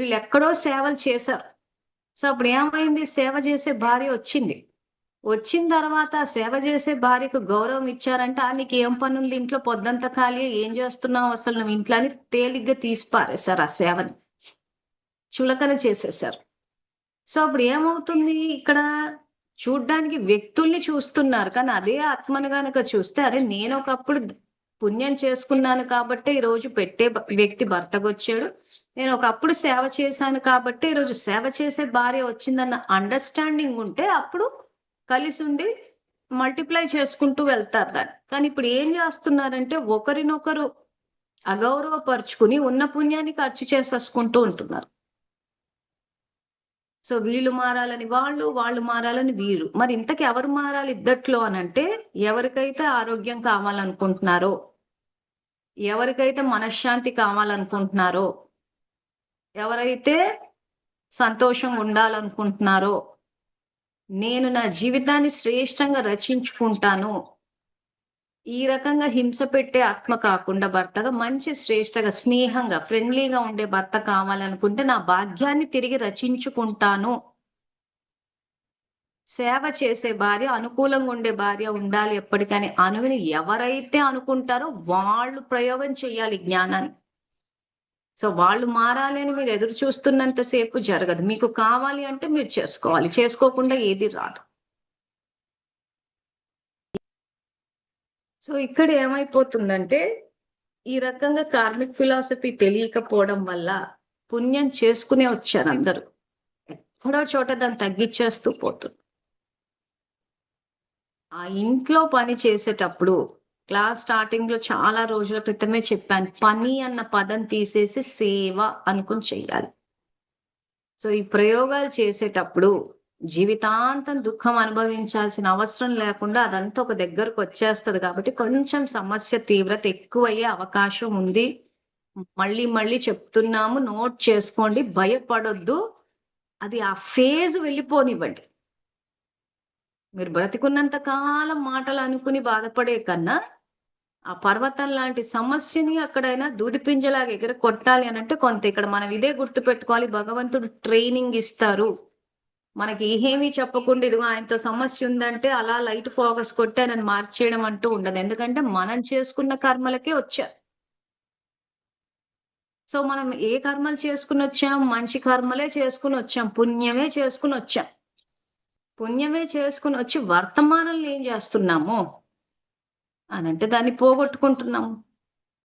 వీళ్ళు ఎక్కడో సేవలు చేశారు. సో అప్పుడు ఏమైంది, సేవ చేసే భార్య వచ్చింది. వచ్చిన తర్వాత సేవ చేసే భార్యకు గౌరవం ఇచ్చారంటే నీకు ఏం పని ఉంది ఇంట్లో, పొద్దంతా ఖాళీ, ఏం చేస్తున్నావు అసలు నువ్వు ఇంట్లో అని తేలిగ్గా తీసి పారేశారు. ఆ సేవని చులకన చేసేసారు. సో అప్పుడు ఏమవుతుంది, ఇక్కడ చూడ్డానికి వ్యక్తుల్ని చూస్తున్నారు, కానీ అదే ఆత్మను గనక చూస్తే, అరే నేను ఒకప్పుడు పుణ్యం చేసుకున్నాను కాబట్టి ఈ రోజు పెట్టే వ్యక్తి భర్తకొచ్చాడు, నేను ఒకప్పుడు సేవ చేశాను కాబట్టి ఈ రోజు సేవ చేసే భార్య వచ్చిందన్న అండర్స్టాండింగ్ ఉంటే అప్పుడు కలిసి ఉండి మల్టిప్లై చేసుకుంటూ వెళ్తారు దాన్ని. కానీ ఇప్పుడు ఏం చేస్తున్నారంటే ఒకరినొకరు అగౌరవపరుచుకుని ఉన్న పుణ్యాన్ని ఖర్చు చేసేసుకుంటూ ఉంటున్నారు. సో వీళ్ళు మారాలని వాళ్ళు, వాళ్ళు మారాలని వీళ్ళు. మరి ఇంతకి ఎవరు మారాలి ఇద్దట్లో అనంటే, ఎవరికైతే ఆరోగ్యం కావాలనుకుంటున్నారో, ఎవరికైతే మనశ్శాంతి కావాలనుకుంటున్నారో, ఎవరైతే సంతోషంగా ఉండాలనుకుంటున్నారో, నేను నా జీవితాన్ని శ్రేష్టంగా రచించుకుంటాను, ఈ రకంగా హింస పెట్టే ఆత్మ కాకుండా భర్తగా మంచి శ్రేష్టగా స్నేహంగా ఫ్రెండ్లీగా ఉండే భర్త కావాలనుకుంటే నా భాగ్యాన్ని తిరిగి రచించుకుంటాను, సేవ చేసే భార్య, అనుకూలంగా ఉండే భార్య ఉండాలి ఎప్పటికని అనుకుని ఎవరైతే అనుకుంటారో వాళ్ళు ప్రయోగం చేయాలి జ్ఞానాన్ని. సో వాళ్ళు మారాలి అని మీరు ఎదురు చూస్తున్నంతసేపు జరగదు. మీకు కావాలి అంటే మీరు చేసుకోవాలి, చేసుకోకుండా ఏది రాదు. సో ఇక్కడ ఏమైపోతుందంటే, ఈ రకంగా కార్మిక్ ఫిలాసఫీ తెలియకపోవడం వల్ల పుణ్యం చేసుకునే వచ్చారు అందరూ, ఎక్కడో చోట దాన్ని తగ్గించేస్తూ పోతుంది. ఆ ఇంట్లో పని చేసేటప్పుడు క్లాస్ స్టార్టింగ్ లో చాలా రోజుల క్రితమే చెప్పాను, పని అన్న పదం తీసేసి సేవ అనుకుని చెయ్యాలి. సో ఈ ప్రయోగాలు చేసేటప్పుడు జీవితాంతం దుఃఖం అనుభవించాల్సిన అవసరం లేకుండా అదంతా ఒక దగ్గరకు వచ్చేస్తది. కాబట్టి కొంచెం సమస్య తీవ్రత ఎక్కువయ్యే అవకాశం ఉంది. మళ్ళీ మళ్ళీ చెప్తున్నాము, నోట్ చేసుకోండి, భయపడొద్దు. అది ఆ ఫేజ్ వెళ్ళిపోనివ్వండి. మీరు బ్రతికున్నంత కాలం మాటలు అనుకుని బాధపడే కన్నా, ఆ పర్వతం లాంటి సమస్యని అక్కడైనా దూదిపింజలాగా ఎగర కొట్టాలి అని అంటే కొంత ఇక్కడ మనం ఇదే గుర్తు పెట్టుకోవాలి, భగవంతుడు ట్రైనింగ్ ఇస్తారు. మనకి ఏమీ చెప్పకుండా ఇదిగో ఆయనతో సమస్య ఉందంటే అలా లైట్ ఫోకస్ కొట్టి ఆయనను మార్చేయడం అంటూ ఉండదు. ఎందుకంటే మనం చేసుకున్న కర్మలకే వచ్చారు. సో మనం ఏ కర్మలు చేసుకుని వచ్చాం, మంచి కర్మలే చేసుకుని వచ్చాం, పుణ్యమే చేసుకుని వచ్చాం. పుణ్యమే చేసుకుని వచ్చి వర్తమానంలో ఏం చేస్తున్నాము అనంటే దాన్ని పోగొట్టుకుంటున్నాము.